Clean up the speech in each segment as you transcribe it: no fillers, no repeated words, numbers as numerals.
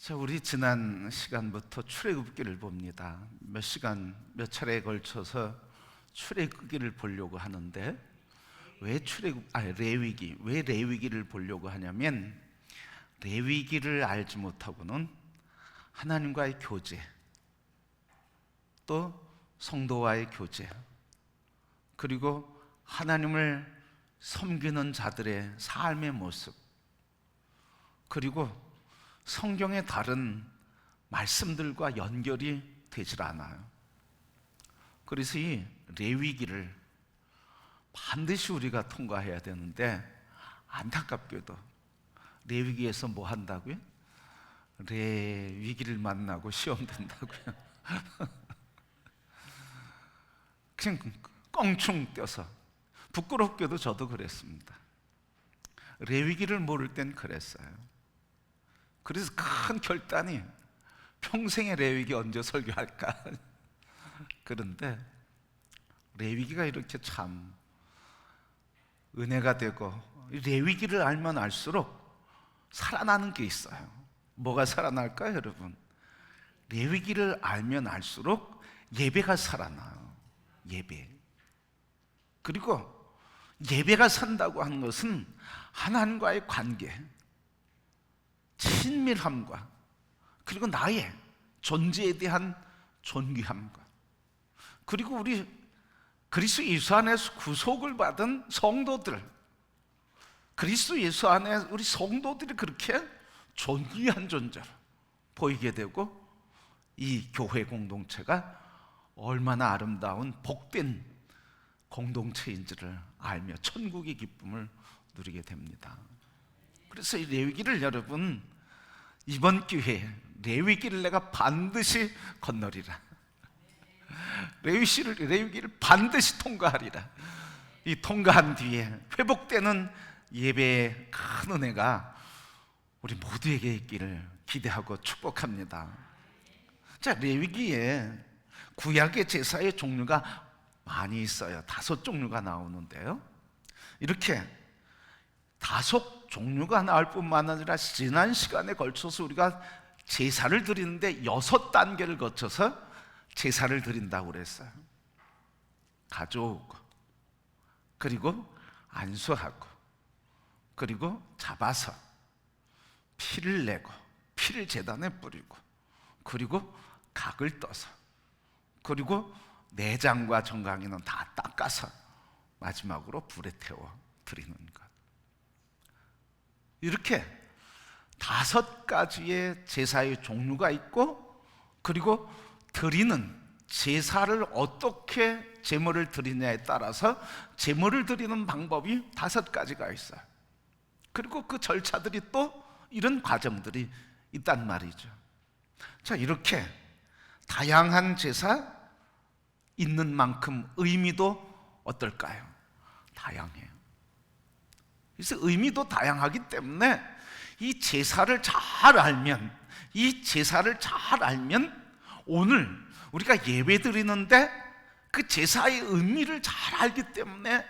자, 우리 지난 시간부터 출애굽기를 봅니다. 몇 시간, 몇 차례에 걸쳐서 출애굽기를 보려고 하는데 왜 레위기, 왜 레위기를 보려고 하냐면 레위기를 알지 못하고는 하나님과의 교제, 또 성도와의 교제, 그리고 하나님을 섬기는 자들의 삶의 모습, 그리고 성경의 다른 말씀들과 연결이 되질 않아요. 그래서 이 레위기를 반드시 우리가 통과해야 되는데 안타깝게도 레위기에서 뭐 한다고요? 레위기를 만나고 시험 된다고요. 그냥 껑충 뛰어서, 부끄럽게도 저도 그랬습니다. 레위기를 모를 땐 그랬어요. 그래서 큰 결단이 평생의 레위기 언제 설교할까? 그런데 레위기가 이렇게 참 은혜가 되고, 레위기를 알면 알수록 살아나는 게 있어요. 뭐가 살아날까요, 여러분? 레위기를 알면 알수록 예배가 살아나요. 예배. 그리고 예배가 산다고 하는 것은 하나님과의 관계, 친밀함과, 그리고 나의 존재에 대한 존귀함과, 그리고 우리 그리스도 예수 안에서 구속을 받은 성도들, 그리스도 예수 안에 우리 성도들이 그렇게 존귀한 존재로 보이게 되고, 이 교회 공동체가 얼마나 아름다운 복된 공동체인지를 알며 천국의 기쁨을 누리게 됩니다. 그래서 이 레위기를, 여러분, 이번 기회에 레위기를 내가 반드시 건너리라, 레위기를 반드시 통과하리라. 이 통과한 뒤에 회복되는 예배의 큰 은혜가 우리 모두에게 있기를 기대하고 축복합니다. 자, 레위기에 구약의 제사의 종류가 많이 있어요. 5종류가 나오는데요, 이렇게 5종류가 나올 뿐만 아니라 지난 시간에 걸쳐서 우리가 제사를 드리는데 6단계를 거쳐서 제사를 드린다고 그랬어요. 가져오고, 그리고 안수하고, 그리고 잡아서 피를 내고, 피를 제단에 뿌리고, 그리고 각을 떠서, 그리고 내장과 정강이는 다 닦아서 마지막으로 불에 태워 드리는 것. 이렇게 5가지의 제사의 종류가 있고, 그리고 드리는 제사를 어떻게 제물을 드리냐에 따라서 제물을 드리는 방법이 5가지가 있어요. 그리고 그 절차들이 또 이런 과정들이 있단 말이죠. 자, 이렇게 다양한 제사 있는 만큼 의미도 어떨까요? 다양해요. 그래서 의미도 다양하기 때문에 이 제사를 잘 알면 오늘 우리가 예배 드리는데 그 제사의 의미를 잘 알기 때문에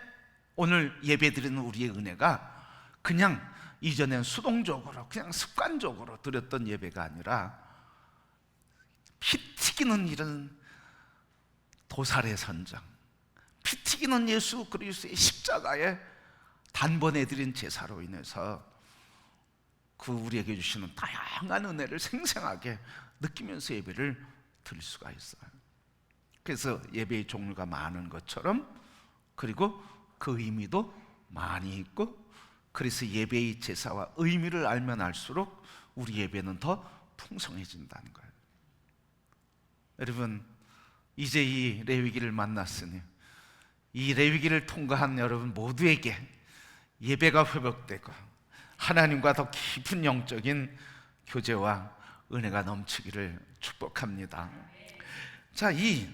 오늘 예배 드리는 우리의 은혜가 그냥 이전엔 수동적으로, 그냥 습관적으로 드렸던 예배가 아니라 피 튀기는 이런 도살의 선장, 피 튀기는 예수 그리스도의 십자가에 단번에 드린 제사로 인해서 그 우리에게 주시는 다양한 은혜를 생생하게 느끼면서 예배를 드릴 수가 있어요. 그래서 예배의 종류가 많은 것처럼, 그리고 그 의미도 많이 있고, 그래서 예배의 제사와 의미를 알면 알수록 우리 예배는 더 풍성해진다는 거예요. 여러분, 이제 이 레위기를 만났으니 이 레위기를 통과한 여러분 모두에게 예배가 회복되고 하나님과 더 깊은 영적인 교제와 은혜가 넘치기를 축복합니다. 자, 이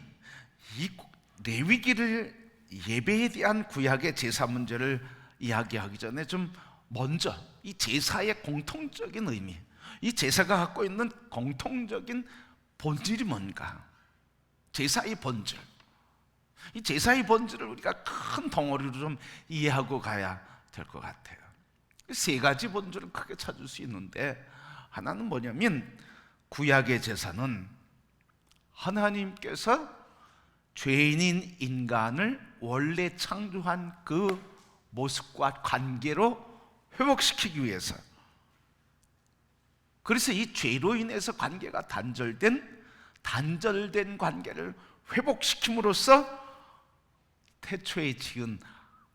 레위기를, 예배에 대한 구약의 제사 문제를 이야기하기 전에 좀 먼저 이 제사의 공통적인 의미, 이 제사가 갖고 있는 공통적인 본질이 뭔가, 제사의 본질, 이 제사의 본질을 우리가 큰 덩어리로 좀 이해하고 가야 될 것 같아요. 3가지 본질을 크게 찾을 수 있는데, 하나는 뭐냐면, 구약의 제사는 하나님께서 죄인인 인간을 원래 창조한 그 모습과 관계로 회복시키기 위해서, 그래서 이 죄로 인해서 관계가 단절된 관계를 회복시킴으로써 태초에 지은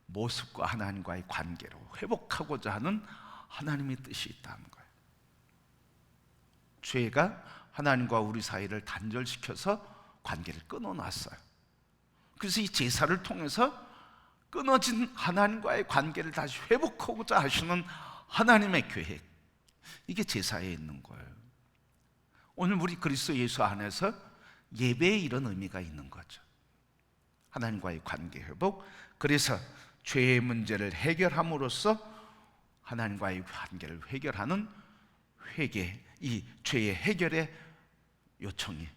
모습과 하나님과의 관계로 회복하고자 하는 하나님의 뜻이 있다는 거예요. 죄가 하나님과 우리 사이를 단절시켜서 관계를 끊어놨어요. 그래서 이 제사를 통해서 끊어진 하나님과의 관계를 다시 회복하고자 하시는 하나님의 계획, 이게 제사에 있는 거예요. 오늘 우리 그리스도 예수 안에서 예배에 이런 의미가 있는 거죠. 하나님과의 관계 회복, 그래서 죄의 문제를 해결함으로써 하나님과의 관계를 해결하는 회개, 이 죄의 해결의 요청이,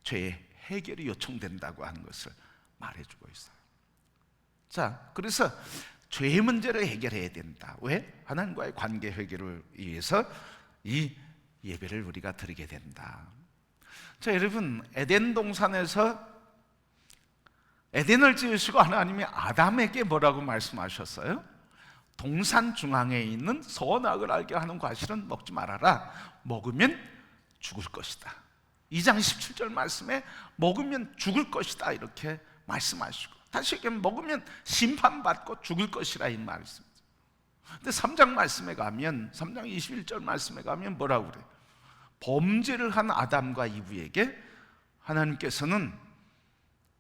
죄의 해결이 요청된다고 하는 것을 말해주고 있어요. 자, 그래서 죄의 문제를 해결해야 된다. 왜? 하나님과의 관계 해결을 위해서 이 예배를 우리가 드리게 된다. 자, 여러분, 에덴 동산에서 에덴을 지으시고 하나님이 아담에게 뭐라고 말씀하셨어요? 동산 중앙에 있는 선악을 알게 하는 과실은 먹지 말아라. 먹으면 죽을 것이다. 2장 17절 말씀에 먹으면 죽을 것이다 이렇게 말씀하시고, 다시 얘기하면 먹으면 심판받고 죽을 것이라 이 말씀이죠. 근데 3장 말씀에 가면, 3장 21절 말씀에 가면 뭐라고 그래요? 범죄를 한 아담과 이브에게 하나님께서는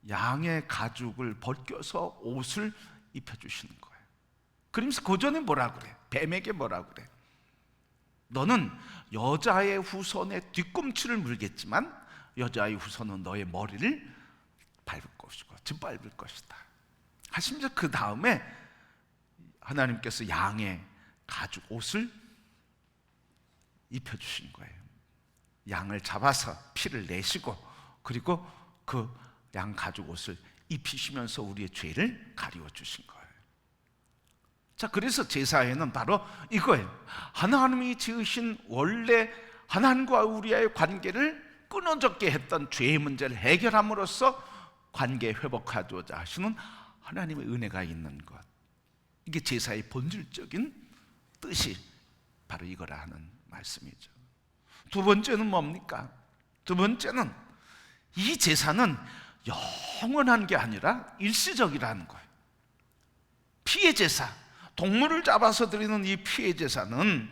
양의 가죽을 벗겨서 옷을 입혀주시는 거예요. 그러면서 그 전에 뭐라고 그래? 뱀에게 뭐라고 그래? 너는 여자의 후손의 뒤꿈치를 물겠지만 여자의 후손은 너의 머리를 밟을 것이고 짓밟을 것이다. 심지어 그 다음에 하나님께서 양의 가죽 옷을 입혀주신 거예요. 양을 잡아서 피를 내시고, 그리고 그 양 가죽 옷을 입히시면서 우리의 죄를 가리워 주신 거예요. 자, 그래서 제사에는 바로 이거예요. 하나님이 지으신 원래 하나님과 우리의 관계를 끊어졌게 했던 죄의 문제를 해결함으로써 관계 회복하고자 하시는 하나님의 은혜가 있는 것, 이게 제사의 본질적인 뜻이 바로 이거라 하는 말씀이죠. 두 번째는 뭡니까? 두 번째는 이 제사는 영원한 게 아니라 일시적이라는 거예요. 피의 제사, 동물을 잡아서 드리는 이 피의 제사는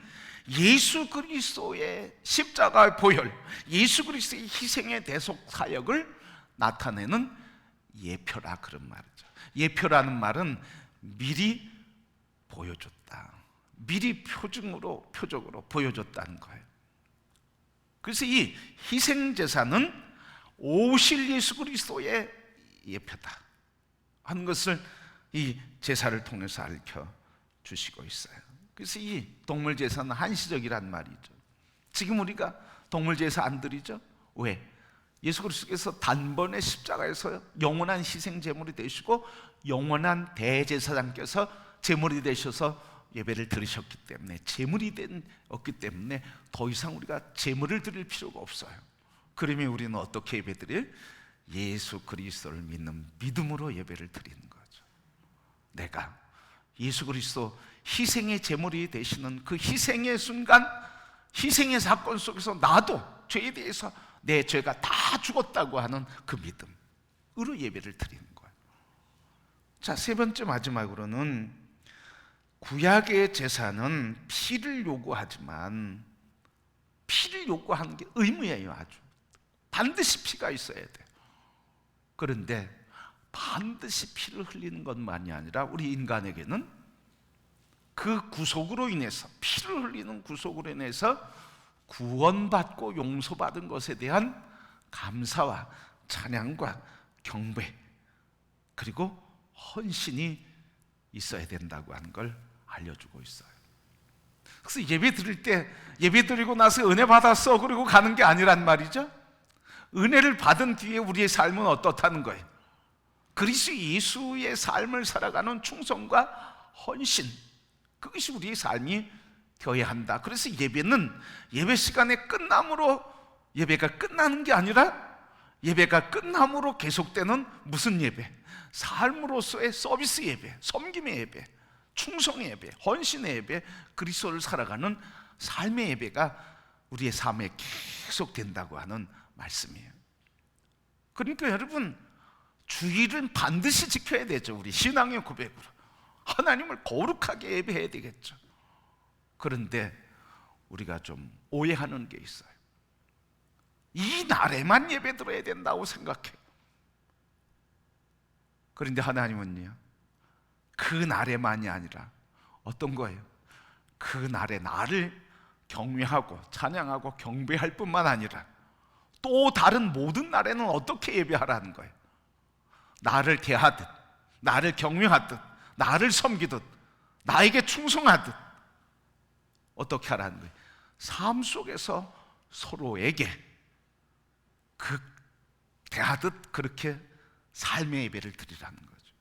예수 그리스도의 십자가의 보혈, 예수 그리스도의 희생의 대속 사역을 나타내는 예표라, 그런 말이죠. 예표라는 말은 미리 보여줬다, 미리 표적으로 보여줬다는 거예요. 그래서 이 희생 제사는 오실 예수 그리스도의 예표다 하는 것을 이 제사를 통해서 알려 주시고 있어요. 그래서 이 동물 제사는 한시적이란 말이죠. 지금 우리가 동물 제사 안 드리죠? 왜? 예수 그리스도께서 단번에 십자가에서 영원한 희생 제물이 되시고 영원한 대제사장께서 제물이 되셔서 예배를 드리셨기 때문에, 제물이 되었기 때문에 더 이상 우리가 제물을 드릴 필요가 없어요. 그러면 우리는 어떻게 예배드려요? 예수 그리스도를 믿는 믿음으로 예배를 드리는 거죠. 내가 예수 그리스도 희생의 제물이 되시는 그 희생의 순간, 희생의 사건 속에서 나도 죄에 대해서 내 죄가 다 죽었다고 하는 그 믿음으로 예배를 드리는 거예요. 자, 세 번째 마지막으로는 구약의 제사는 피를 요구하지만 피를 요구하는 게 의무예요. 아주 반드시 피가 있어야 돼요. 그런데 반드시 피를 흘리는 것만이 아니라 우리 인간에게는 그 구속으로 인해서, 피를 흘리는 구속으로 인해서 구원받고 용서받은 것에 대한 감사와 찬양과 경배, 그리고 헌신이 있어야 된다고 하는 걸 알려주고 있어요. 그래서 예배 드릴 때, 예배 드리고 나서 은혜 받았어 그리고 가는 게 아니란 말이죠. 은혜를 받은 뒤에 우리의 삶은 어떻다는 거예요? 그리스도 예수의 삶을 살아가는 충성과 헌신, 그것이 우리의 삶이 되어야 한다. 그래서 예배는 예배 시간의 끝남으로 예배가 끝나는 게 아니라 예배가 끝남으로 계속되는 무슨 예배? 삶으로서의 서비스 예배, 섬김의 예배, 충성의 예배, 헌신의 예배, 그리스도를 살아가는 삶의 예배가 우리의 삶에 계속 된다고 하는 말씀이에요. 그러니까 여러분, 주일은 반드시 지켜야 되죠. 우리 신앙의 고백으로 하나님을 거룩하게 예배해야 되겠죠. 그런데 우리가 좀 오해하는 게 있어요. 이 날에만 예배 드려야 된다고 생각해요. 그런데 하나님은요, 그 날에만이 아니라 어떤 거예요? 그 날에 나를 경외하고 찬양하고 경배할 뿐만 아니라 또 다른 모든 날에는 어떻게 예배하라는 거예요? 나를 대하듯, 나를 경외하듯, 나를 섬기듯, 나에게 충성하듯 어떻게 하라는 거예요? 삶 속에서 서로에게 대하듯 그렇게 삶의 예배를 드리라는 거죠.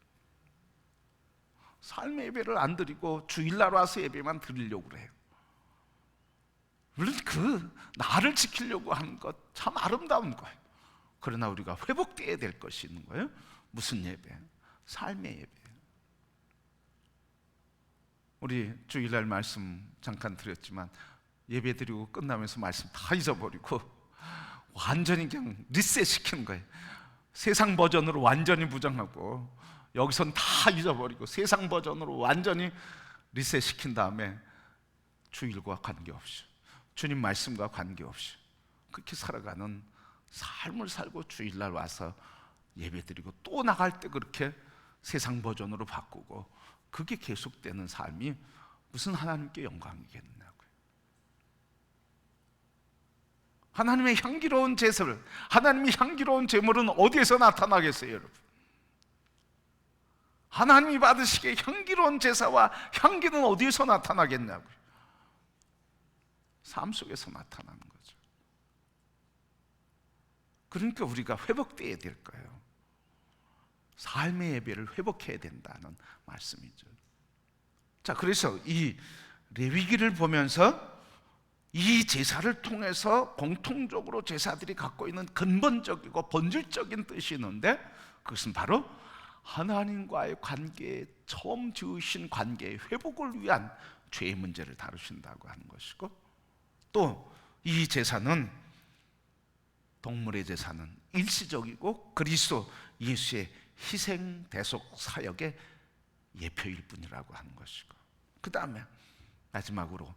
삶의 예배를 안 드리고 주일날 와서 예배만 드리려고 그래요. 물론 그 나를 지키려고 하는 것 참 아름다운 거예요. 그러나 우리가 회복되어야 될 것이 있는 거예요. 무슨 예배? 삶의 예배. 우리 주일날 말씀 잠깐 드렸지만 예배 드리고 끝나면서 말씀 다 잊어버리고 완전히 그냥 리셋 시키는 거예요. 세상 버전으로 완전히 부정하고 여기선 다 잊어버리고 세상 버전으로 완전히 리셋 시킨 다음에 주일과 관계없이, 주님 말씀과 관계없이 그렇게 살아가는 삶을 살고 주일날 와서 예배드리고 또 나갈 때 그렇게 세상 버전으로 바꾸고 그게 계속되는 삶이 무슨 하나님께 영광이겠냐고요. 하나님의 향기로운 제사를, 하나님의 향기로운 제물은 어디에서 나타나겠어요, 여러분? 하나님이 받으시기에 향기로운 제사와 향기는 어디에서 나타나겠냐고요. 삶 속에서 나타나는 거죠. 그러니까 우리가 회복되어야 될 거예요. 삶의 예배를 회복해야 된다는 말씀이죠. 자, 그래서 이 레위기를 보면서 이 제사를 통해서 공통적으로 제사들이 갖고 있는 근본적이고 본질적인 뜻이 있는데 그것은 바로 하나님과의 관계에 처음 지으신 관계의 회복을 위한 죄의 문제를 다루신다고 하는 것이고, 또 이 제사는 동물의 제사는 일시적이고 그리스도 예수의 희생 대속 사역의 예표일 뿐이라고 하는 것이고, 그 다음에 마지막으로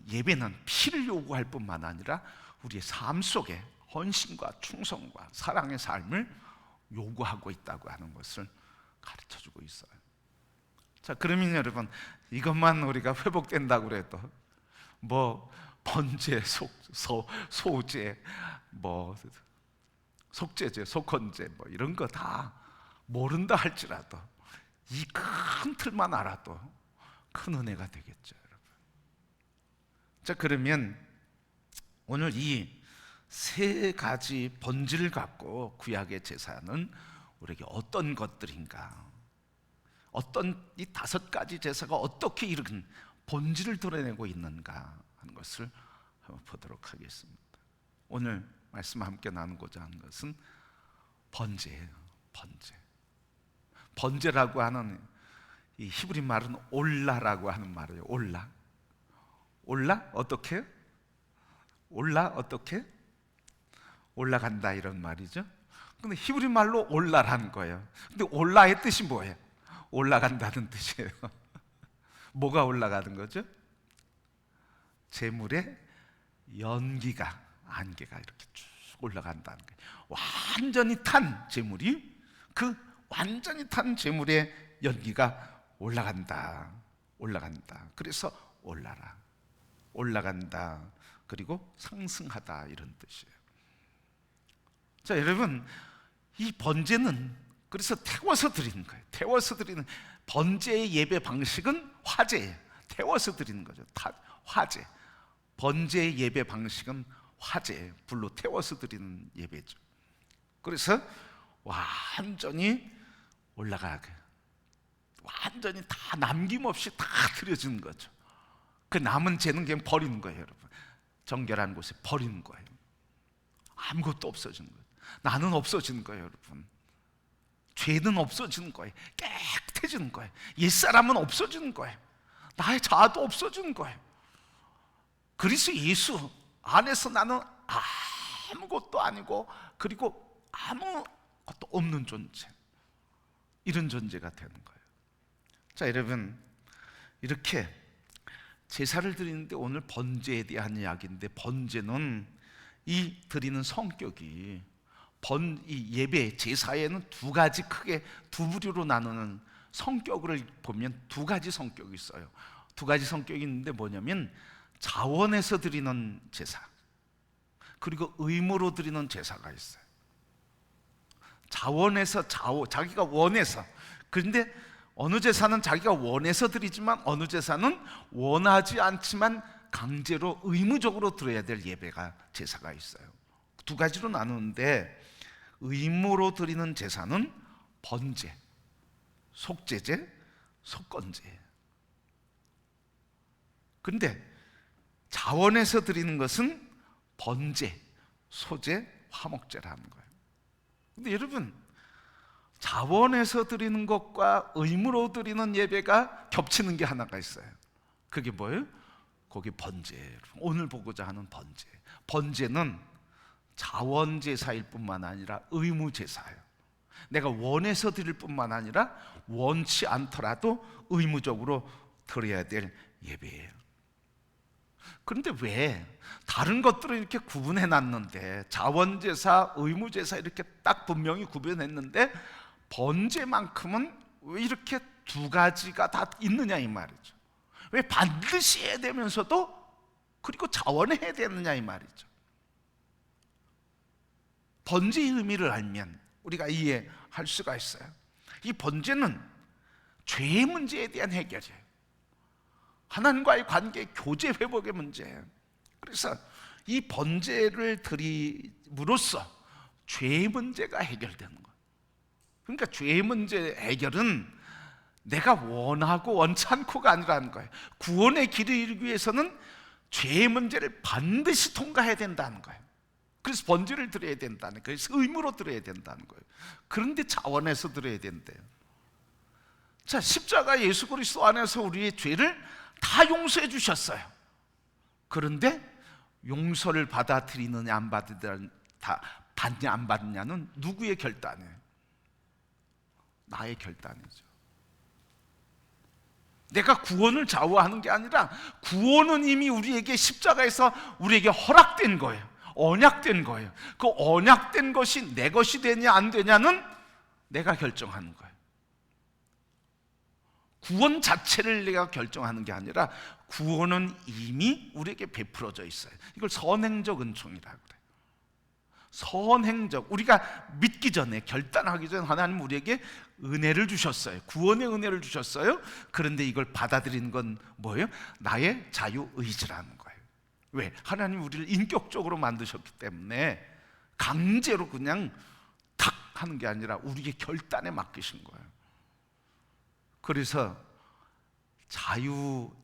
예배는 피를 요구할 뿐만 아니라 우리의 삶 속에 헌신과 충성과 사랑의 삶을 요구하고 있다고 하는 것을 가르쳐주고 있어요. 자, 그러면 여러분, 이것만 우리가 회복된다고 해도 뭐 번제, 소제, 뭐 속죄제, 속헌제 뭐 이런 거 다 모른다 할지라도 이 큰 틀만 알아도 큰 은혜가 되겠죠, 여러분. 자, 그러면 오늘 이 세 가지 본질을 갖고 구약의 제사는 우리에게 어떤 것들인가, 어떤 이 다섯 가지 제사가 어떻게 이런 본질을 드러내고 있는가 하는 것을 한번 보도록 하겠습니다. 오늘 말씀 함께 나누고자 하는 것은 번제예요. 번제. 번제라고 하는 이 히브리 말은 올라라고 하는 말이에요. 올라. 올라 어떻게? 올라 어떻게? 올라간다 이런 말이죠. 근데 히브리 말로 올라라는 거예요. 근데 올라의 뜻이 뭐예요? 올라간다는 뜻이에요. 뭐가 올라가는 거죠? 제물의 연기가, 안개가 이렇게 쭉 올라간다는 거예요. 완전히 탄 제물이, 그 완전히 탄 제물의 연기가 올라간다. 올라간다. 그래서 올라라. 올라간다. 그리고 상승하다 이런 뜻이에요. 자, 여러분, 이 번제는 그래서 태워서 드리는 거예요. 태워서 드리는 번제의 예배 방식은 화제예요. 태워서 드리는 거죠. 화제. 번제의 예배 방식은 화제예요. 불로 태워서 드리는 예배죠. 그래서 완전히 올라가게, 완전히 다 남김없이 다 드려지는 거죠. 그 남은 죄는 그냥 버리는 거예요, 여러분. 정결한 곳에 버리는 거예요. 아무것도 없어지는 거예요. 나는 없어지는 거예요, 여러분. 죄는 없어지는 거예요. 깨끗해지는 거예요. 옛사람은 없어지는 거예요. 나의 자아도 없어지는 거예요. 그리스도 예수 안에서 나는 아무것도 아니고, 그리고 아무것도 없는 존재, 이런 존재가 되는 거예요. 자, 여러분, 이렇게 제사를 드리는데 오늘 번제에 대한 이야기인데, 번제는 이 드리는 성격이 이 예배 제사에는 두 가지, 크게 두 부류로 나누는 성격을 보면 두 가지 성격이 있어요. 두 가지 성격이 있는데 뭐냐면 자원해서 드리는 제사, 그리고 의무로 드리는 제사가 있어요. 자원해서, 자기가 원해서. 그런데 어느 제사는 자기가 원해서 드리지만 어느 제사는 원하지 않지만 강제로 의무적으로 드려야 될 예배가, 제사가 있어요. 두 가지로 나누는데, 의무로 드리는 제사는 번제, 속제제, 속건제예요. 그런데 자원해서 드리는 것은 번제, 소제, 화목제라는 거예요. 근데 여러분, 자원해서 드리는 것과 의무로 드리는 예배가 겹치는 게 하나가 있어요. 그게 뭐예요? 거기 번제예요. 오늘 보고자 하는 번제. 번제는 자원제사일 뿐만 아니라 의무제사예요. 내가 원해서 드릴 뿐만 아니라 원치 않더라도 의무적으로 드려야 될 예배예요. 그런데 왜 다른 것들은 이렇게 구분해 놨는데, 자원제사, 의무제사 이렇게 딱 분명히 구분했는데, 번제만큼은 왜 이렇게 두 가지가 다 있느냐 이 말이죠. 왜 반드시 해야 되면서도 그리고 자원해야 되느냐 이 말이죠. 번제의 의미를 알면 우리가 이해할 수가 있어요. 이 번제는 죄의 문제에 대한 해결이에요. 하나님과의 관계, 교제 회복의 문제예요. 그래서 이 번제를 드림으로써 죄의 문제가 해결되는 거예요. 그러니까 죄의 문제 해결은 내가 원하고 원치 않고가 아니라는 거예요. 구원의 길을 이루기 위해서는 죄의 문제를 반드시 통과해야 된다는 거예요. 그래서 번제를 드려야 된다는 거예요. 그래서 의무로 드려야 된다는 거예요. 그런데 자원해서 드려야 된대요. 자, 십자가 예수 그리스도 안에서 우리의 죄를 다 용서해 주셨어요. 그런데 용서를 받아들이느냐 안 받느냐 안 받느냐는 누구의 결단이에요? 나의 결단이죠. 내가 구원을 좌우하는 게 아니라 구원은 이미 우리에게 십자가에서 우리에게 허락된 거예요. 언약된 거예요. 그 언약된 것이 내 것이 되냐 안 되냐는 내가 결정하는 거예요. 구원 자체를 내가 결정하는 게 아니라 구원은 이미 우리에게 베풀어져 있어요. 이걸 선행적 은총이라고 그래요. 선행적, 우리가 믿기 전에, 결단하기 전에 하나님 우리에게 은혜를 주셨어요. 구원의 은혜를 주셨어요. 그런데 이걸 받아들이는 건 뭐예요? 나의 자유의지라는 거예요. 왜? 하나님 우리를 인격적으로 만드셨기 때문에 강제로 그냥 탁 하는 게 아니라 우리의 결단에 맡기신 거예요. 그래서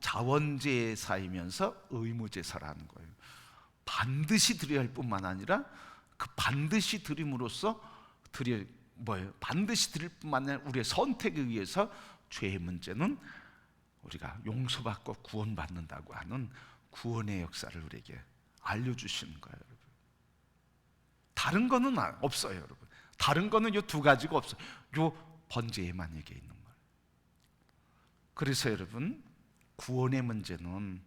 자원제사이면서 의무제사라는 거예요. 반드시 드려야 할 뿐만 아니라 그 반드시 드림으로써 반드시 드릴 뿐만 아니라 우리의 선택에 의해서 죄의 문제는 우리가 용서받고 구원받는다고 하는 구원의 역사를 우리에게 알려주시는 거예요, 여러분. 다른 거는 없어요, 여러분. 다른 거는 이 두 가지가 없어요. 이 번제에만 이게 있는 거예요. 그래서 여러분, 구원의 문제는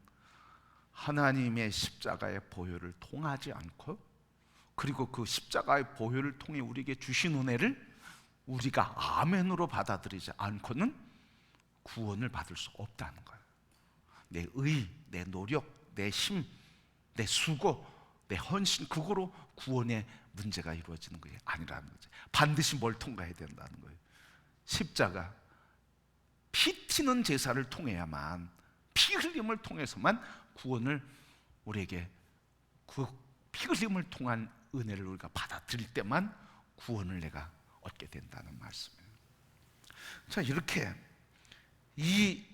하나님의 십자가의 보혈을 통하지 않고, 그리고 그 십자가의 보혈을 통해 우리에게 주신 은혜를 우리가 아멘으로 받아들이지 않고는 구원을 받을 수 없다는 거예요. 내 의, 내 노력, 내 힘, 내 수고, 내 헌신, 그거로 구원의 문제가 이루어지는 게 아니라는 거죠. 반드시 뭘 통과해야 된다는 거예요. 십자가, 피 튀는 제사를 통해야만, 피 흘림을 통해서만 구원을 우리에게, 그 피 흘림을 통한 은혜를 우리가 받아들일 때만 구원을 내가 얻게 된다는 말씀이에요. 자, 이렇게 이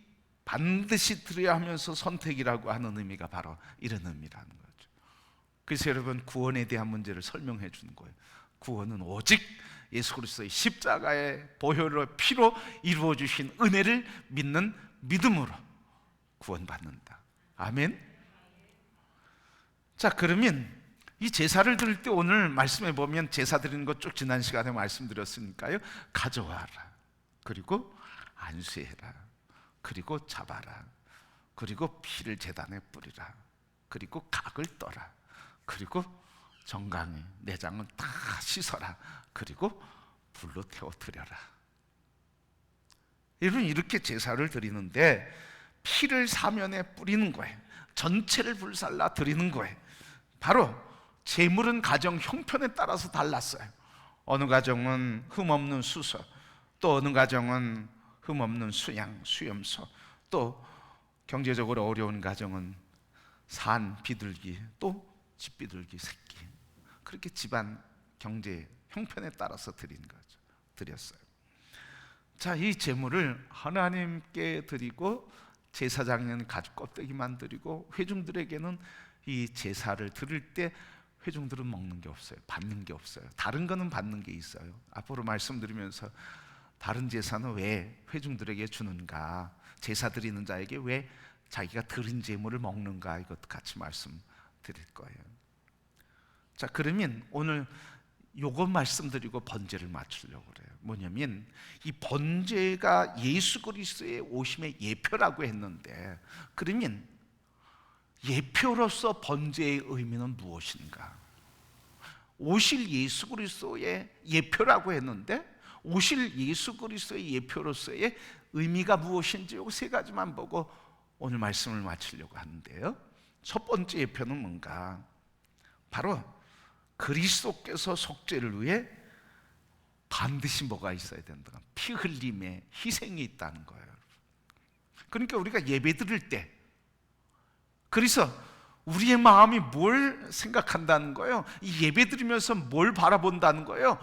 반드시 드려야 하면서 선택이라고 하는 의미가 바로 이런 의미라는 거죠. 그래서 여러분, 구원에 대한 문제를 설명해 주는 거예요. 구원은 오직 예수 그리스도의 십자가의 보혈의 피로 이루어 주신 은혜를 믿는 믿음으로 구원받는다. 아멘. 자, 그러면 이 제사를 드릴 때 오늘 말씀해 보면 제사 드리는 것 쭉 지난 시간에 말씀드렸으니까요. 가져와라, 그리고 안수해라, 그리고 잡아라, 그리고 피를 제단에 뿌리라, 그리고 각을 떠라, 그리고 정강이 내장은 다 씻어라, 그리고 불로 태워 드려라. 여러분, 이렇게 제사를 드리는데 피를 사면에 뿌리는 거예요. 전체를 불살라 드리는 거예요. 바로 제물은 가정 형편에 따라서 달랐어요. 어느 가정은 흠없는 수소, 또 어느 가정은 흠없는 수양, 수염소, 또 경제적으로 어려운 가정은 산 비둘기, 또 집 비둘기 새끼. 그렇게 집안 경제 형편에 따라서 드렸어요. 자, 이 제물을 하나님께 드리고 제사장은 가죽 껍데기만 드리고, 회중들에게는 이 제사를 드릴 때 회중들은 먹는 게 없어요. 받는 게 없어요. 다른 거는 받는 게 있어요. 앞으로 말씀드리면서 다른 제사는 왜 회중들에게 주는가, 제사 드리는 자에게 왜 자기가 드린 제물을 먹는가, 이것도 같이 말씀드릴 거예요. 자, 그러면 오늘 요거 말씀드리고 번제를 맞추려고 그래요. 뭐냐면 이 번제가 예수 그리스도의 오심의 예표라고 했는데, 그러면 예표로서 번제의 의미는 무엇인가? 오실 예수 그리스도의 예표라고 했는데, 오실 예수 그리스도의 예표로서의 의미가 무엇인지 요 세 가지만 보고 오늘 말씀을 마치려고 하는데요. 첫 번째 예표는 뭔가? 바로 그리스도께서 속죄를 위해 반드시 뭐가 있어야 된다? 피 흘림의 희생이 있다는 거예요. 그러니까 우리가 예배 드릴 때, 그래서 우리의 마음이 뭘 생각한다는 거예요? 이 예배 드리면서 뭘 바라본다는 거예요?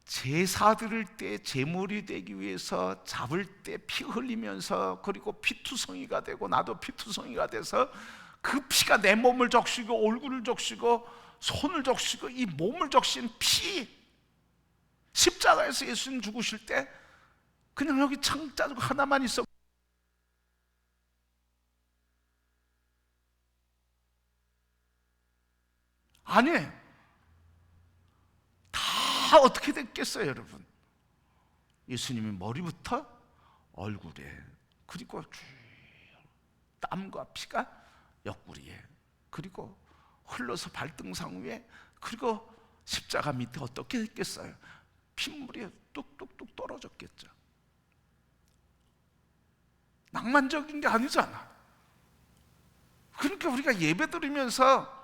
제사 드릴 때 제물이 되기 위해서 잡을 때 피 흘리면서, 그리고 피투성이가 되고 나도 피투성이가 돼서 그 피가 내 몸을 적시고 얼굴을 적시고 손을 적시고 이 몸을 적신 피, 십자가에서 예수님 죽으실 때 그냥 여기 창자국 하나만 있어. 아니, 다 어떻게 됐겠어요, 여러분? 예수님이 머리부터 얼굴에, 그리고 땀과 피가 옆구리에, 그리고 흘러서 발등상 위에, 그리고 십자가 밑에 어떻게 됐겠어요? 핏물이 뚝뚝뚝 떨어졌겠죠. 낭만적인 게 아니잖아. 그러니까 우리가 예배 드리면서,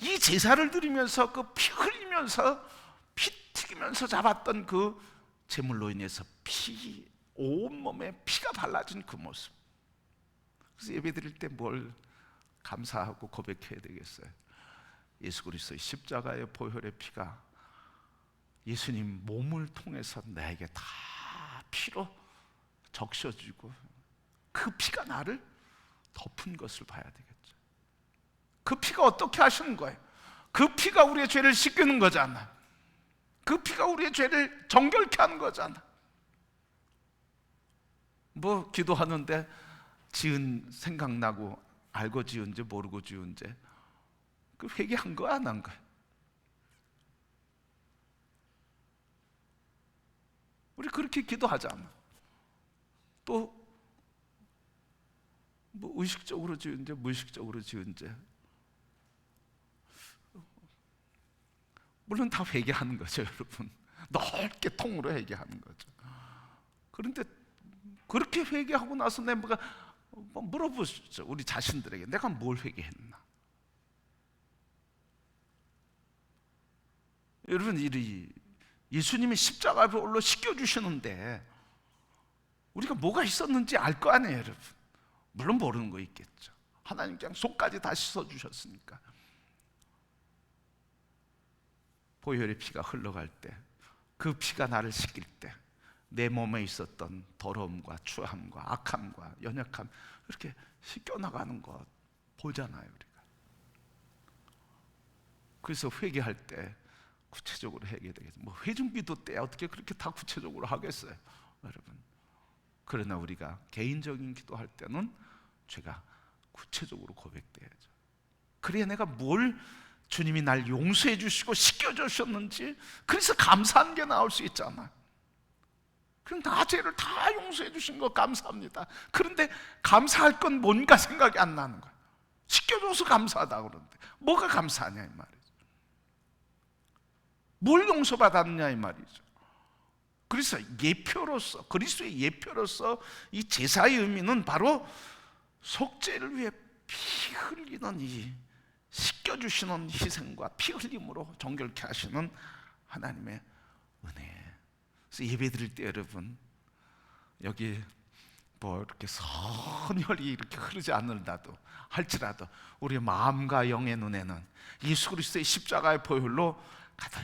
이 제사를 드리면서 그 피 흘리면서 피 튀기면서 잡았던 그 제물로 인해서 온몸에 피가 발라진 그 모습. 그래서 예배 드릴 때 뭘 감사하고 고백해야 되겠어요? 예수 그리스도의 십자가의 보혈의 피가 예수님 몸을 통해서 나에게 다 피로 적셔지고, 그 피가 나를 덮은 것을 봐야 되겠죠. 그 피가 어떻게 하시는 거예요? 그 피가 우리의 죄를 씻기는 거잖아. 그 피가 우리의 죄를 정결케 하는 거잖아. 뭐 기도하는데 지은 생각나고, 알고 지은 죄 모르고 지은 죄, 그 회개한 거야 안 한 거야? 우리 그렇게 기도하잖아. 또 뭐 의식적으로 지은 죄, 무의식적으로 지은 죄, 물론 다 회개하는 거죠, 여러분. 넓게 통으로 회개하는 거죠. 그런데 그렇게 회개하고 나서 내가 물어보시죠, 우리 자신들에게. 내가 뭘 회개했나? 여러분, 예수님이 십자가로 씻겨주시는데 우리가 뭐가 있었는지 알 거 아니에요, 여러분. 물론 모르는 거 있겠죠. 하나님 그냥 속까지 다 씻어주셨으니까. 보혈의 피가 흘러갈 때, 그 피가 나를 씻길 때, 내 몸에 있었던 더러움과 추함과 악함과 연약함 이렇게 씻겨나가는 것 보잖아요, 우리가. 그래서 회개할 때 구체적으로 회개해야 되겠죠. 뭐 회중기도 때 어떻게 그렇게 다 구체적으로 하겠어요, 여러분. 그러나 우리가 개인적인 기도할 때는 죄가 구체적으로 고백돼야죠. 그래야 내가 뭘 주님이 날 용서해 주시고 씻겨 주셨는지, 그래서 감사한 게 나올 수 있잖아. 그럼 나 죄를 다 용서해 주신 거 감사합니다. 그런데 감사할 건 뭔가 생각이 안 나는 거야. 씻겨줘서 감사하다 그러는데 뭐가 감사하냐 이 말이죠. 뭘 용서받았느냐 이 말이죠. 그래서 예표로서, 그리스도의 예표로서 이 제사의 의미는 바로 속죄를 위해 피 흘리는 이 씻겨주시는 희생과 피 흘림으로 정결케 하시는 하나님의 은혜. 그래서 예배 드릴 때 여러분, 여기 뭐 이렇게 선혈이 이렇게 흐르지 않는다도 할지라도 우리 마음과 영의 눈에는 예수 그리스도의 십자가의 보혈로 가득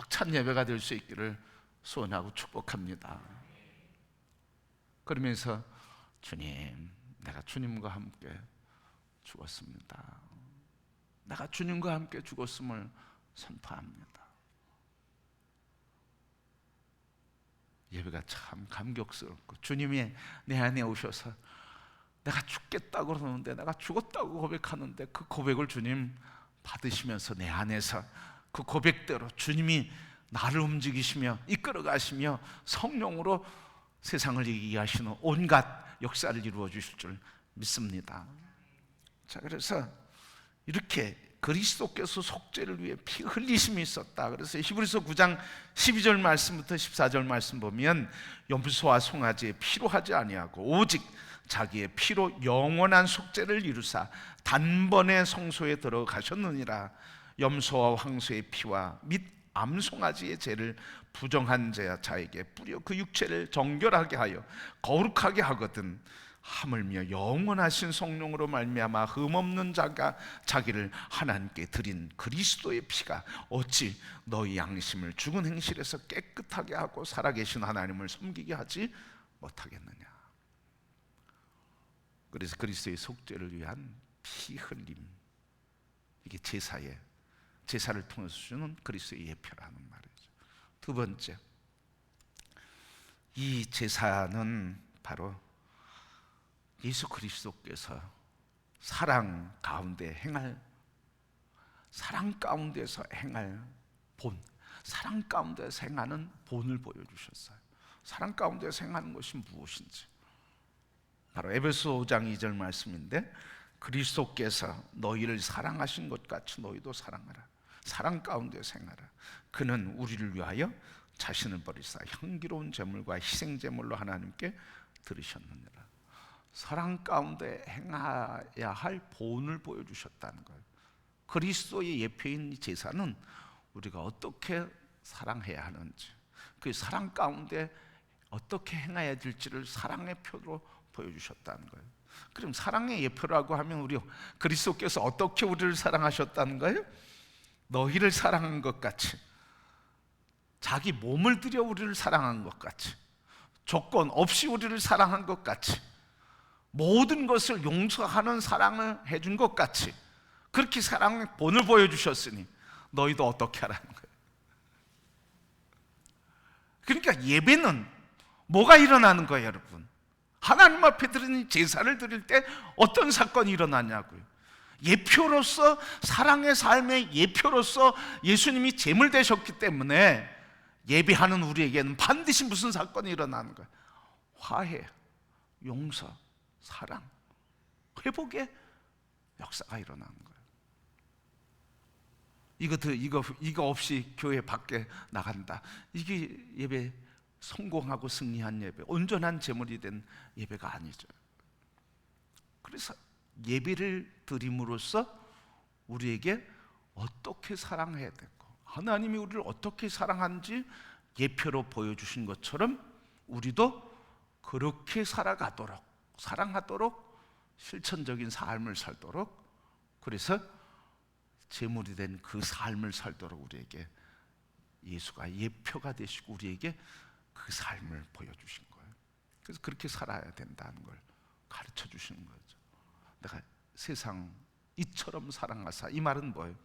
찬 예배가 될 수 있기를 소원하고 축복합니다. 그러면서 주님, 내가 주님과 함께 죽었습니다. 내가 주님과 함께 죽었음을 선포합니다. 예배가 참 감격스럽고, 주님이 내 안에 오셔서 내가 죽겠다고 그러는데, 내가 죽었다고 고백하는데 그 고백을 주님 받으시면서 내 안에서 그 고백대로 주님이 나를 움직이시며 이끌어 가시며 성령으로 세상을 이기게 하시는 온갖 역사를 이루어 주실 줄 믿습니다. 자, 그래서 이렇게 그리스도께서 속죄를 위해 피 흘리심이 있었다. 그래서 히브리서 9장 12절 말씀부터 14절 말씀 보면, 염소와 송아지의 피로 하지 아니하고 오직 자기의 피로 영원한 속죄를 이루사 단번에 성소에 들어가셨느니라. 염소와 황소의 피와 및 암송아지의 죄를 부정한 자에게 뿌려 그 육체를 정결하게 하여 거룩하게 하거든, 하물며 영원하신 성령으로 말미암아 흠없는 자가 자기를 하나님께 드린 그리스도의 피가 어찌 너희 양심을 죽은 행실에서 깨끗하게 하고 살아계신 하나님을 섬기게 하지 못하겠느냐. 그래서 그리스도의 속죄를 위한 피 흘림, 이게 제사를 통해서 주는 그리스도의 예표라는 말이죠. 두 번째, 이 제사는 바로 예수 그리스도께서 사랑 가운데서 행할 본, 사랑 가운데서 행하는 본을 보여주셨어요. 사랑 가운데서 행하는 것이 무엇인지, 바로 에베소 5장 2절 말씀인데, 그리스도께서 너희를 사랑하신 것 같이 너희도 사랑하라. 사랑 가운데서 행하라. 그는 우리를 위하여 자신을 버리사 향기로운 제물과 희생 제물로 하나님께 드리셨느니라. 사랑 가운데 행해야 할 본을 보여주셨다는 거예요. 그리스도의 예표인 제사는 우리가 어떻게 사랑해야 하는지, 그 사랑 가운데 어떻게 행해야 될지를 사랑의 표로 보여주셨다는 거예요. 그럼 사랑의 예표라고 하면 우리 그리스도께서 어떻게 우리를 사랑하셨다는 거예요? 너희를 사랑한 것 같이, 자기 몸을 들여 우리를 사랑한 것 같이, 조건 없이 우리를 사랑한 것 같이, 모든 것을 용서하는 사랑을 해준 것 같이, 그렇게 사랑의 본을 보여주셨으니 너희도 어떻게 하라는 거예요. 그러니까 예배는 뭐가 일어나는 거예요, 여러분? 하나님 앞에 드리는 제사를 드릴 때 어떤 사건이 일어나냐고요. 예표로서, 사랑의 삶의 예표로서 예수님이 제물 되셨기 때문에 예배하는 우리에게는 반드시 무슨 사건이 일어나는 거예요? 화해, 용서, 사랑, 회복의 역사가 일어나는 거예요. 이거 없이 교회 밖에 나간다, 이게 예배 성공하고 승리한 예배, 온전한 제물이 된 예배가 아니죠. 그래서 예배를 드림으로써 우리에게 어떻게 사랑해야 되고, 하나님이 우리를 어떻게 사랑하는지 예표로 보여주신 것처럼 우리도 그렇게 살아가도록, 사랑하도록, 실천적인 삶을 살도록, 그래서 제물이 된 그 삶을 살도록 우리에게 예수가 예표가 되시고 우리에게 그 삶을 보여주신 거예요. 그래서 그렇게 살아야 된다는 걸 가르쳐 주시는 거죠. 내가 세상 이처럼 사랑하사, 이 말은 뭐예요?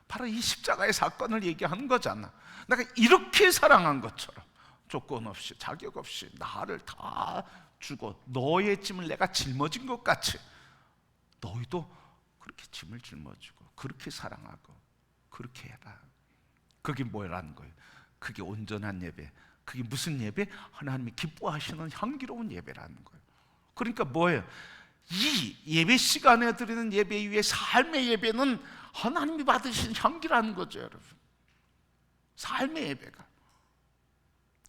바로 이 십자가의 사건을 얘기하는 거잖아. 내가 이렇게 사랑한 것처럼 조건 없이 자격 없이 나를 다 주고 너의 짐을 내가 짊어진 것 같이 너희도 그렇게 짐을 짊어지고 그렇게 사랑하고 그렇게 해라. 그게 뭐라는 거예요? 그게 온전한 예배. 그게 무슨 예배? 하나님이 기뻐하시는 향기로운 예배라는 거예요. 그러니까 뭐예요? 이 예배 시간에 드리는 예배 이후에 삶의 예배는 하나님이 받으신 향기라는 거죠, 여러분. 삶의 예배가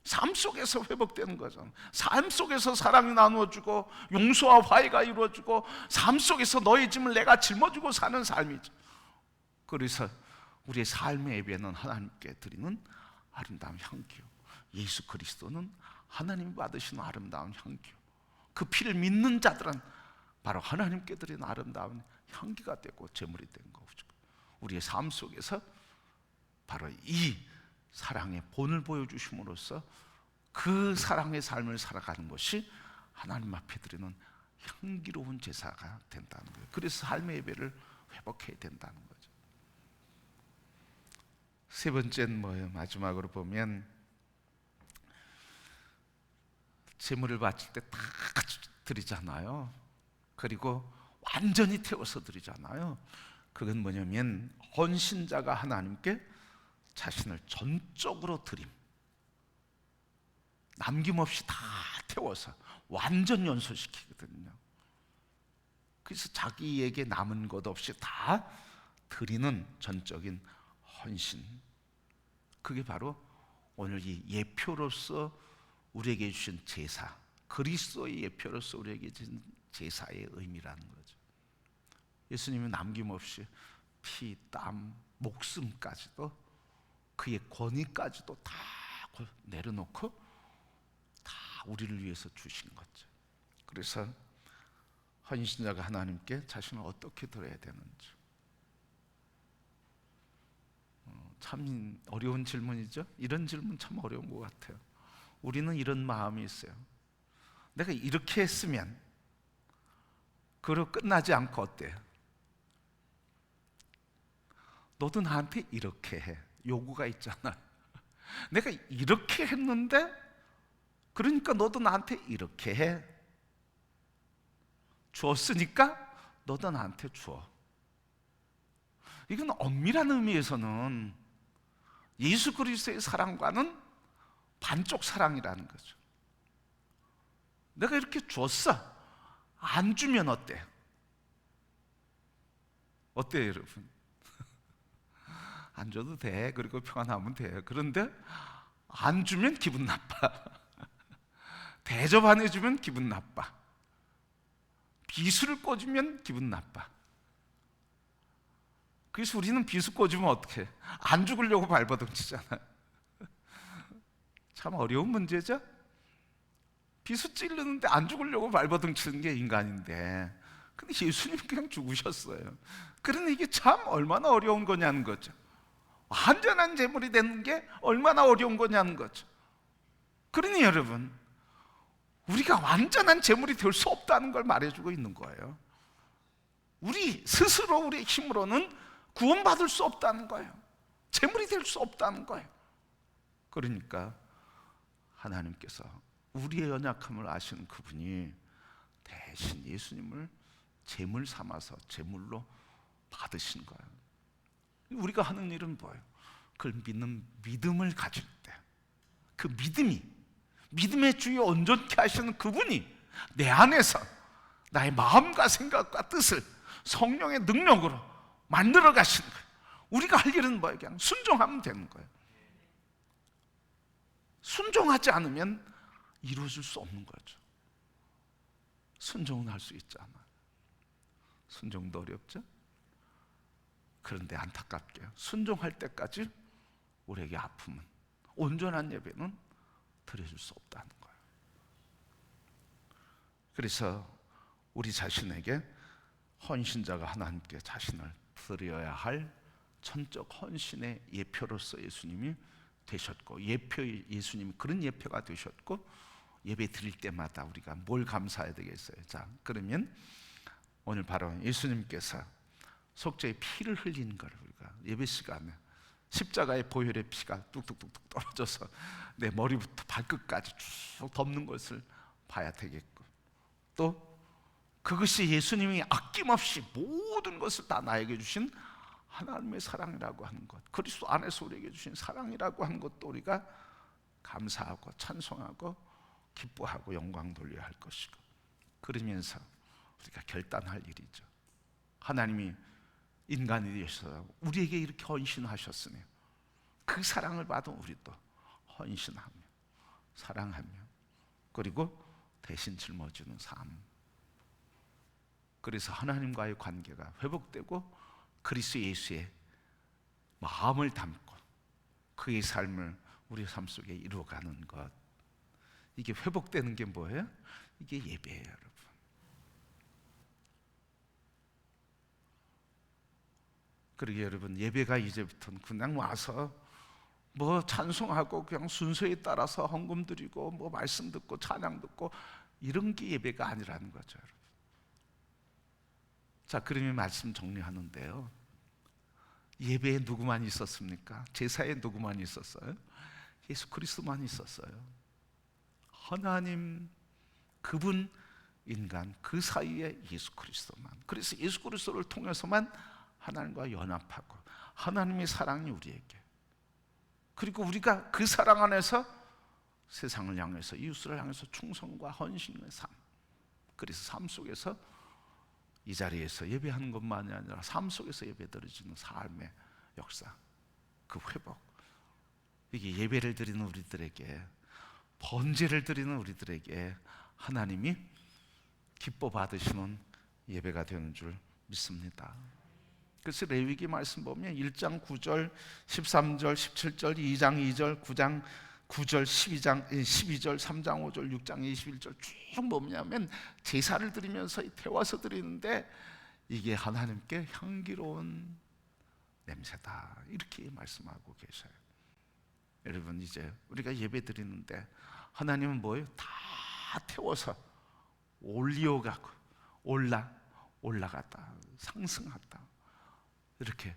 삶 속에서 회복되는 거죠. 삶 속에서 사랑이 나누어지고 용서와 화해가 이루어지고 삶 속에서 너의 짐을 내가 짊어지고 사는 삶이죠. 그래서 우리의 삶의 예배는 하나님께 드리는 아름다운 향기요, 예수 그리스도는 하나님이 받으시는 아름다운 향기요, 그 피를 믿는 자들은 바로 하나님께 드리는 아름다운 향기가 되고 제물이 된 거죠. 우리의 삶 속에서 바로 이 사랑의 본을 보여주심으로써 그 사랑의 삶을 살아가는 것이 하나님 앞에 드리는 향기로운 제사가 된다는 거예요. 그래서 삶의 예배를 회복해야 된다는 거죠. 세 번째는 뭐예요? 마지막으로 보면 제물을 바칠 때 다 드리잖아요. 그리고 완전히 태워서 드리잖아요. 그건 뭐냐면 헌신자가 하나님께 자신을 전적으로 드림, 남김없이 다 태워서 완전 연소시키거든요. 그래서 자기에게 남은 것 없이 다 드리는 전적인 헌신, 그게 바로 오늘 이 예표로서 우리에게 주신 제사, 그리스도의 예표로서 우리에게 주신 제사의 의미라는 거죠. 예수님은 남김없이 피, 땀, 목숨까지도 그의 권위까지도 다 내려놓고 다 우리를 위해서 주신 거죠. 그래서 헌신자가 하나님께 자신을 어떻게 드려야 되는지 참 어려운 질문이죠. 이런 질문 참 어려운 것 같아요. 우리는 이런 마음이 있어요. 내가 이렇게 했으면 그로 끝나지 않고 어때요? 너도 나한테 이렇게 해. 요구가 있잖아. 내가 이렇게 했는데 그러니까 너도 나한테 이렇게 해. 주었으니까 너도 나한테 줘. 이건 엄밀한 의미에서는 예수 그리스도의 사랑과는 반쪽 사랑이라는 거죠. 내가 이렇게 줬어. 안 주면 어때? 어때요, 여러분? 안 줘도 돼. 그리고 평안하면 돼요. 그런데 안 주면 기분 나빠. 대접 안 해주면 기분 나빠. 비수를 꽂으면 기분 나빠. 그래서 우리는 비수 꽂으면 어떻게 해? 안 죽으려고 발버둥치잖아. 참 어려운 문제죠? 비수 찌르는데 안 죽으려고 발버둥치는 게 인간인데, 근데 예수님 그냥 죽으셨어요. 그러니 이게 참 얼마나 어려운 거냐는 거죠. 완전한 제물이 되는 게 얼마나 어려운 거냐는 거죠. 그러니 여러분, 우리가 완전한 제물이 될 수 없다는 걸 말해주고 있는 거예요. 우리 스스로 우리의 힘으로는 구원받을 수 없다는 거예요. 제물이 될 수 없다는 거예요. 그러니까 하나님께서 우리의 연약함을 아시는 그분이 대신 예수님을 제물 삼아서 제물로 받으신 거예요. 우리가 하는 일은 뭐예요? 그걸 믿는 믿음을 가질 때, 그 믿음이, 믿음의 주여 온전케 하시는 그분이 내 안에서 나의 마음과 생각과 뜻을 성령의 능력으로 만들어 가시는 거예요. 우리가 할 일은 뭐예요? 그냥 순종하면 되는 거예요. 순종하지 않으면 이루어질 수 없는 거죠. 순종은 할 수 있잖아요. 순종도 어렵죠? 그런데 안타깝게요, 순종할 때까지 우리에게 아픔은, 온전한 예배는 드려줄 수 없다는 거예요. 그래서 우리 자신에게 헌신자가 하나님께 자신을 드려야 할 천적 헌신의 예표로서 예수님이 되셨고, 예수님이 그런 예표가 되셨고, 예배 드릴 때마다 우리가 뭘 감사해야 되겠어요? 자, 그러면 오늘 바로 예수님께서 속죄의 피를 흘린 걸 우리가 예배 시간에 십자가의 보혈의 피가 뚝뚝뚝뚝 떨어져서 내 머리부터 발끝까지 쭉 덮는 것을 봐야 되겠고, 또 그것이 예수님이 아낌없이 모든 것을 다 나에게 주신 하나님의 사랑이라고 하는 것, 그리스도 안에서 우리에게 주신 사랑이라고 하는 것도 우리가 감사하고 찬송하고 기뻐하고 영광 돌려야 할 것이고, 그러면서 우리가 결단할 일이죠. 하나님이 인간이 되셔서 우리에게 이렇게 헌신하셨으니 그 사랑을 받은 우리도 헌신하며 사랑하며 그리고 대신 짊어지는 삶, 그래서 하나님과의 관계가 회복되고 그리스도 예수의 마음을 담고 그의 삶을 우리 삶 속에 이루어가는 것, 이게 회복되는 게 뭐예요? 이게 예배예요, 여러분. 그러게 여러분, 예배가 이제부터는 그냥 와서 뭐 찬송하고 그냥 순서에 따라서 헌금 드리고 뭐 말씀 듣고 찬양 듣고 이런 게 예배가 아니라는 거죠, 여러분. 자, 그러면 말씀 정리하는데요, 예배에 누구만 있었습니까? 제사에 누구만 있었어요? 예수 그리스도만 있었어요. 하나님, 그분, 인간, 그 사이에 예수 그리스도만. 그래서 예수 그리스도를 통해서만 하나님과 연합하고 하나님의 사랑이 우리에게, 그리고 우리가 그 사랑 안에서 세상을 향해서, 이웃을 향해서 충성과 헌신의 삶, 그래서 삶 속에서 이 자리에서 예배하는 것만이 아니라 삶 속에서 예배드려지는 삶의 역사, 그 회복, 이게 예배를 드리는 우리들에게, 번제를 드리는 우리들에게 하나님이 기뻐 받으시는 예배가 되는 줄 믿습니다. 그래서 레위기 말씀 보면 1장 9절, 13절, 17절, 2장 2절, 9장 9절, 12절, 3장 5절, 6장 21절 쭉 뭐냐면 제사를 드리면서 태워서 드리는데 이게 하나님께 향기로운 냄새다, 이렇게 말씀하고 계셔요. 여러분, 이제 우리가 예배 드리는데 하나님은 뭐예요? 다 태워서 올리어가고 올라갔다, 상승했다, 이렇게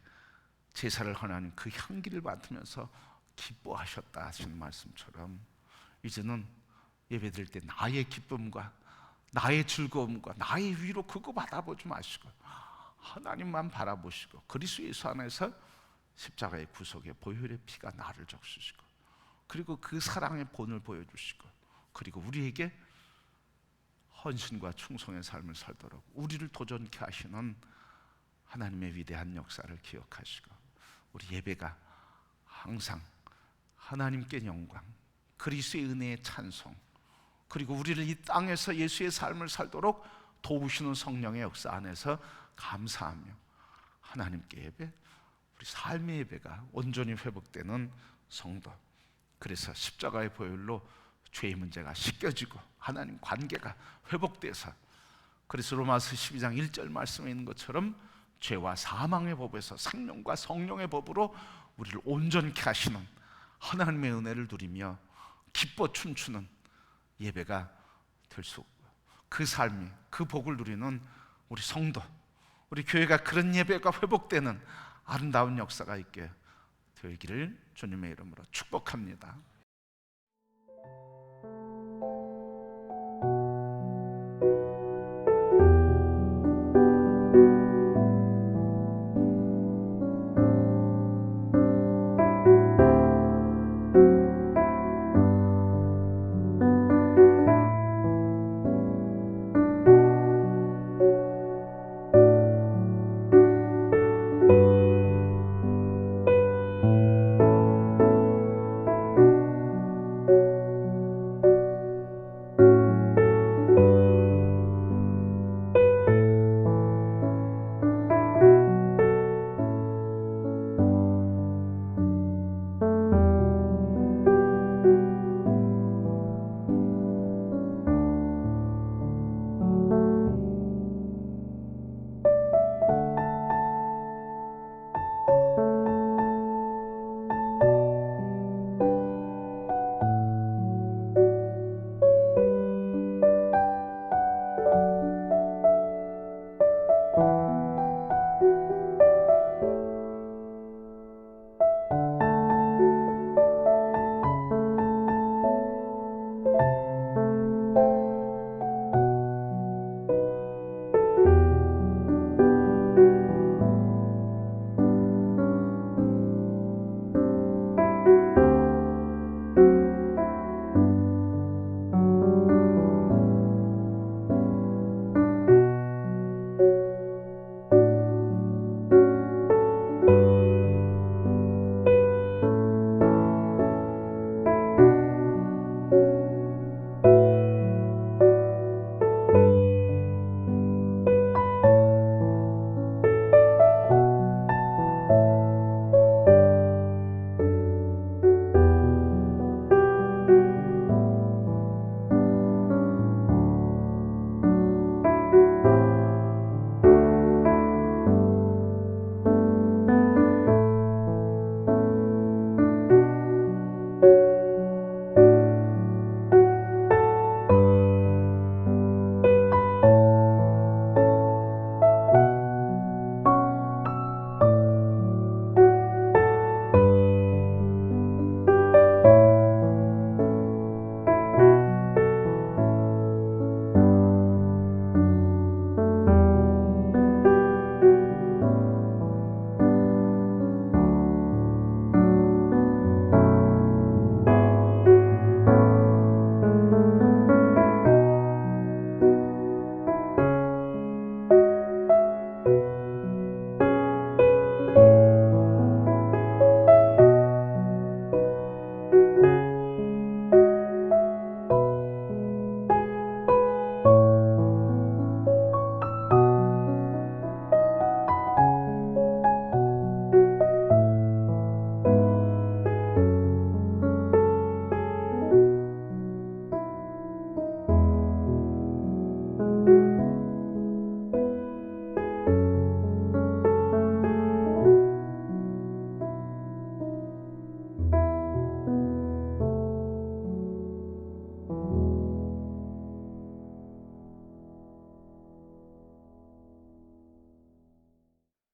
제사를 하나님 그 향기를 맡으면서 기뻐하셨다 하시는 말씀처럼, 이제는 예배 드릴 때 나의 기쁨과 나의 즐거움과 나의 위로 그거 받아보지 마시고 하나님만 바라보시고 그리스도 예수 안에서 십자가의 구속에 보혈의 피가 나를 적시시고 그리고 그 사랑의 본을 보여주시고 그리고 우리에게 헌신과 충성의 삶을 살도록 우리를 도전케 하시는 하나님의 위대한 역사를 기억하시고, 우리 예배가 항상 하나님께 영광, 그리스도의 은혜의 찬송, 그리고 우리를 이 땅에서 예수의 삶을 살도록 도우시는 성령의 역사 안에서 감사하며 하나님께 예배, 우리 삶의 예배가 온전히 회복되는 성도, 그래서 십자가의 보혈로 죄의 문제가 씻겨지고 하나님 관계가 회복돼서, 그래서 로마서 12장 1절 말씀에 있는 것처럼 죄와 사망의 법에서 생명과 성령의 법으로 우리를 온전케 하시는 하나님의 은혜를 누리며 기뻐 춤추는 예배가 될 수 없고, 그 삶이, 그 복을 누리는 우리 성도, 우리 교회가 그런 예배가 회복되는 아름다운 역사가 있게 되기를 주님의 이름으로 축복합니다.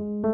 음.